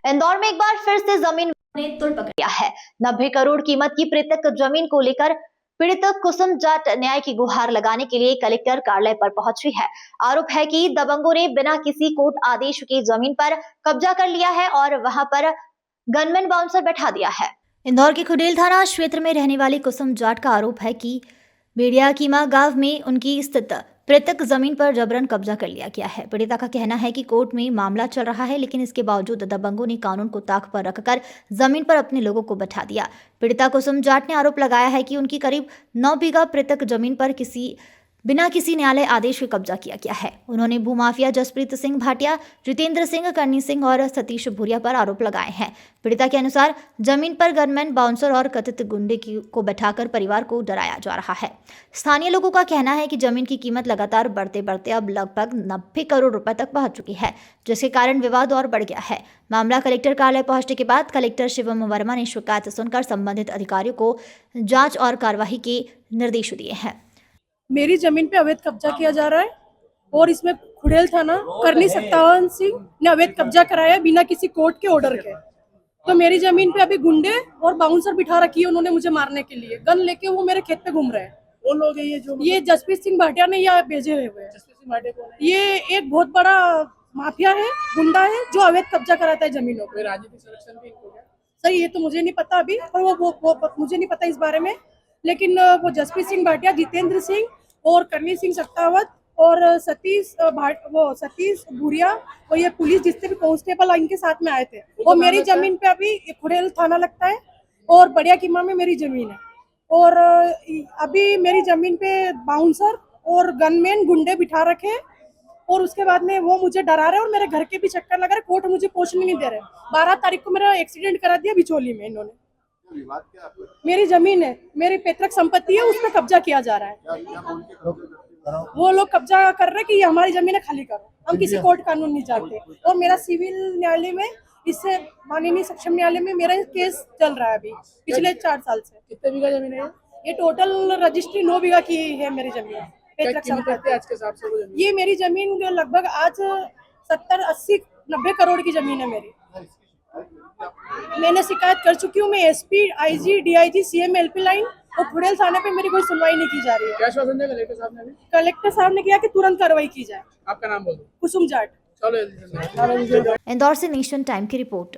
इंदौर में एक बार फिर से जमीन ने तुल पकड़ लिया है। 90 करोड़ कीमत की पृथक जमीन को लेकर पीड़ित कुसुम जाट न्याय की गुहार लगाने के लिए कलेक्टर कार्यालय पर पहुंची है। आरोप है कि दबंगों ने बिना किसी कोर्ट आदेश के जमीन पर कब्जा कर लिया है और वहां पर गनमैन बाउंसर बैठा दिया है। इंदौर के खुडेल थाना क्षेत्र में रहने वाली कुसुम जाट का आरोप है कि बेड़िया कीमा गांव में उनकी स्थित पृथक जमीन पर जबरन कब्जा कर लिया गया है। पीड़िता का कहना है कि कोर्ट में मामला चल रहा है, लेकिन इसके बावजूद दबंगों ने कानून को ताक पर रखकर जमीन पर अपने लोगों को बैठा दिया। पीड़िता कुसुम जाट ने आरोप लगाया है कि उनकी करीब 9 बीघा पृथक जमीन पर बिना किसी न्यायालय आदेश के कब्जा किया गया है। उन्होंने भूमाफिया जसप्रीत सिंह भाटिया, जितेंद्र सिंह, करनी सिंह और सतीश भूरिया पर आरोप लगाए हैं। पीड़िता के अनुसार जमीन पर गनमैन, बाउंसर और कथित गुंडे को बैठाकर परिवार को डराया जा रहा है। स्थानीय लोगों का कहना है कि जमीन की कीमत लगातार बढ़ते बढ़ते अब लगभग 90 करोड़ रुपए तक पहुंच चुकी है, जिसके कारण विवाद और बढ़ गया है। मामला कलेक्टर कार्यालय पहुंचने के बाद कलेक्टर शिवम वर्मा ने शिकायत सुनकर संबंधित अधिकारियों को जांच और कार्यवाही के निर्देश दिए हैं। मेरी जमीन पे अवैध कब्जा किया जा रहा है और इसमें खुडेल थाना करनी सत्तावन सिंह ने अवैध कब्जा कराया बिना किसी कोर्ट के ऑर्डर के। तो मेरी जमीन पे अभी गुंडे और बाउंसर बिठा रखी है उन्होंने मुझे मारने के लिए। गन लेके वो मेरे खेत पे घूम रहे हैं। वो लोग ये जसप्रीत सिंह भाटिया ने यह भेजे हुए हैं। ये एक बहुत बड़ा माफिया है, गुंडा है जो अवैध कब्जा कराता है जमीनों पे। राजनीतिक संरक्षण भी इनको सही ये तो मुझे नहीं पता अभी, पर वो मुझे नहीं पता इस बारे में। लेकिन वो जसप्रीत सिंह भाटिया, जितेंद्र सिंह और करनी सिंह सत्तावत और सतीश भूरिया और ये पुलिस जितने भी कांस्टेबल इनके साथ में आए थे। और मेरी जमीन पे अभी खुडेल थाना लगता है और बढ़िया कीमा में मेरी जमीन है। और अभी मेरी जमीन पे बाउंसर और गनमैन गुंडे बिठा रखे और उसके बाद में वो मुझे डरा रहे और मेरे घर के भी चक्कर लगा रहे। कोर्ट मुझे पहुंचने नहीं दे रहे। 12 तारीख को मेरा एक्सीडेंट करा दिया बिचौली में इन्होंने। मेरी जमीन है, मेरी पैतृक संपत्ति है, उस पर कब्जा किया जा रहा है। वो लोग कब्जा कर रहे कि ये हमारी जमीन है, खाली करो। हम किसी कोर्ट कानून नहीं चाहते। और मेरा सिविल न्यायालय में, इससे माननीय सक्षम न्यायालय में मेरा केस चल रहा है अभी पिछले 4 साल से। कितने बीघा जमीन है ये? टोटल रजिस्ट्री 9 बीघा की है मेरी जमीन। पैतृक संपत्ति आज के हिसाब से ये मेरी जमीन लगभग आज 70, 80, 90 करोड़ की जमीन है मेरी। मैंने शिकायत कर चुकी हूँ। मैं SP, IG, DIG, CM, LP line और खुडेल थाने पे मेरी कोई सुनवाई नहीं की जा रही है। क्या आश्वासन दिया कलेक्टर साहब ने? कलेक्टर साहब ने किया कि तुरंत कार्रवाई की जाए। आपका नाम बोलो। कुसुम जाट। इंदौर से नेशन टाइम की रिपोर्ट।